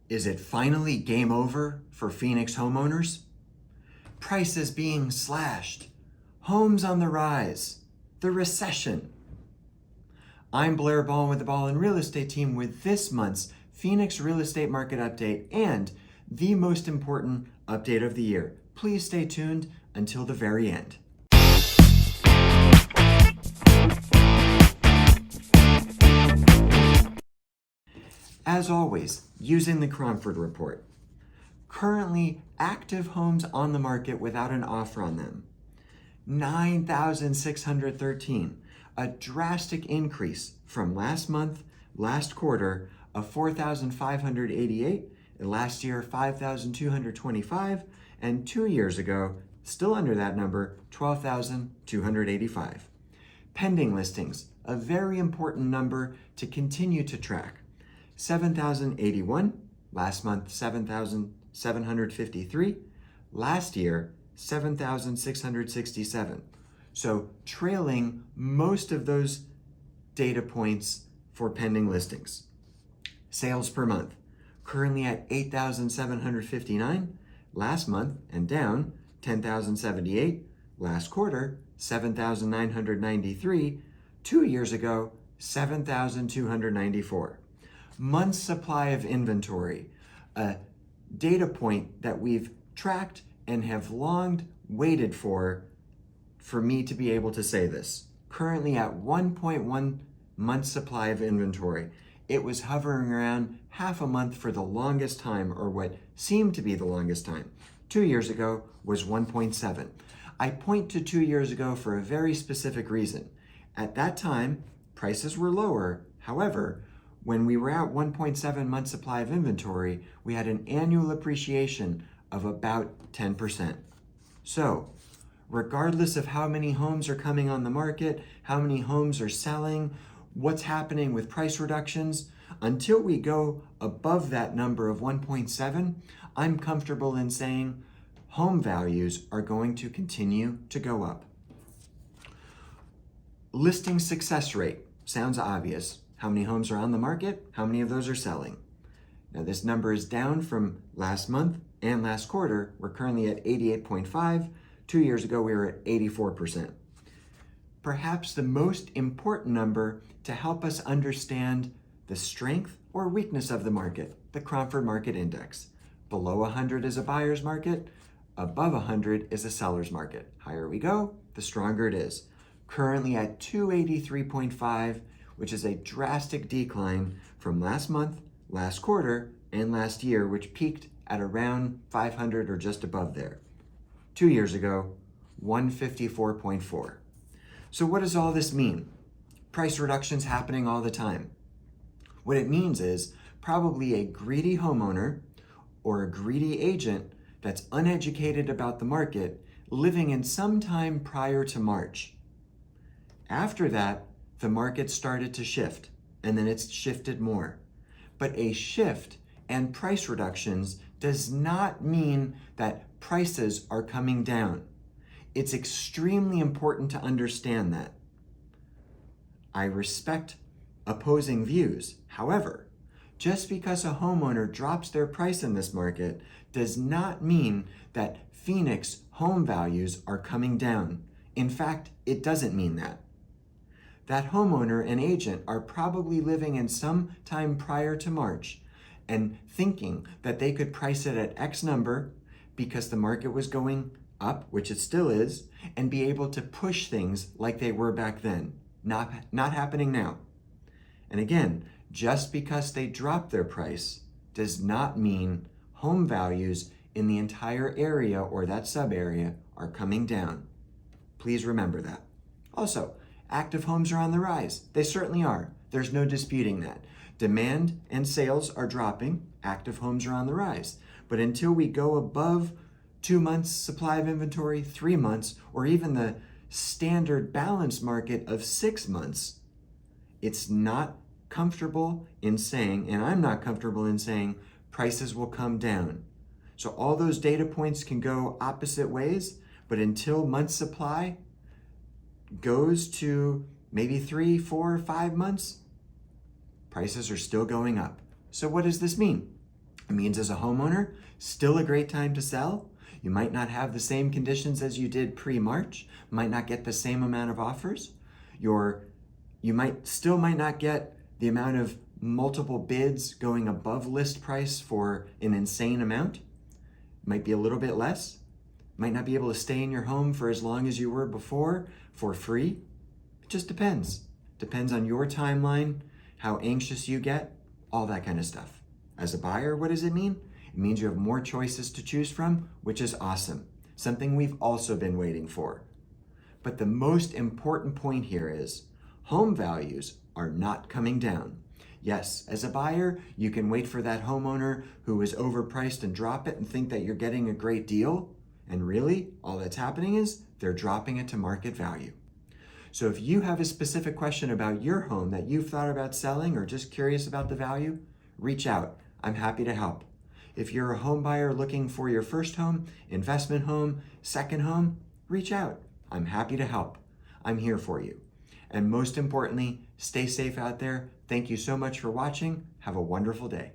Is it finally game over for Phoenix homeowners? Prices being slashed, homes on the rise, the recession. I'm Blair Ballin with the Ballin Real Estate Team with this month's Phoenix Real Estate Market Update and the most important update of the year. Please stay tuned until the very end. As always, using the Cromford Report. Currently active homes on the market without an offer on them, 9,613, a drastic increase from last quarter of 4,588, and last year 5,225, and 2 years ago, still under that number, 12,285. Pending listings, a very important number to continue to track. 7,081, last month 7,753, last year 7,667. So trailing most of those data points for pending listings. Sales per month, currently at 8,759, last month and down 10,078, last quarter 7,993, 2 years ago 7,294. Months supply of inventory, a data point that we've tracked and have long waited for me to be able to say this. Currently at 1.1 months supply of inventory. It was hovering around half a month for the longest time, or what seemed to be the longest time. 2 years ago was 1.7. I point to 2 years ago for a very specific reason. At that time, prices were lower. However, when we were at 1.7 months supply of inventory, we had an annual appreciation of about 10%. So, regardless of how many homes are coming on the market, how many homes are selling, what's happening with price reductions, until we go above that number of 1.7, I'm comfortable in saying home values are going to continue to go up. Listing success rate sounds obvious. How many homes are on the market? How many of those are selling? Now this number is down from last month and last quarter. We're currently at 88.5. 2 years ago, we were at 84%. Perhaps the most important number to help us understand the strength or weakness of the market, the Cromford Market Index. Below 100 is a buyer's market. Above 100 is a seller's market. Higher we go, the stronger it is. Currently at 283.5, which is a drastic decline from last month, last quarter, and last year, which peaked at around 500 or just above there. 2 years ago, 154.4. So what does all this mean? Price reductions happening all the time. What it means is probably a greedy homeowner or a greedy agent that's uneducated about the market living in some time prior to March. After that, the market started to shift, and then it's shifted more. But a shift and price reductions does not mean that prices are coming down. It's extremely important to understand that. I respect opposing views. However, just because a homeowner drops their price in this market does not mean that Phoenix home values are coming down. In fact, it doesn't mean that. That homeowner and agent are probably living in some time prior to March and thinking that they could price it at X number because the market was going up, which it still is, and be able to push things like they were back then. Not happening now. And again, just because they dropped their price does not mean home values in the entire area or that sub area are coming down. Please remember that. Also, active homes are on the rise. They certainly are. There's no disputing that. Demand and sales are dropping. Active homes are on the rise. But until we go above 2 months supply of inventory, 3 months, or even the standard balance market of 6 months, it's not comfortable in saying, and I'm not comfortable in saying, prices will come down. So all those data points can go opposite ways, but until month supply goes to maybe 3, 4, 5 months, prices are still going up. So what does this mean? It means as a homeowner, still a great time to sell. You might not have the same conditions as you did pre-March, might not get the same amount of offers. You might not get the amount of multiple bids going above list price for an insane amount. Might be a little bit less. Might not be able to stay in your home for as long as you were before for free. It just depends. Depends on your timeline, how anxious you get, all that kind of stuff. As a buyer, what does it mean? It means you have more choices to choose from, which is awesome. Something we've also been waiting for. But the most important point here is home values are not coming down. Yes, as a buyer, you can wait for that homeowner who is overpriced and drop it and think that you're getting a great deal. And really, all that's happening is they're dropping it to market value. So if you have a specific question about your home that you've thought about selling or just curious about the value, reach out. I'm happy to help. If you're a home buyer looking for your first home, investment home, second home, reach out. I'm happy to help. I'm here for you. And most importantly, stay safe out there. Thank you so much for watching. Have a wonderful day.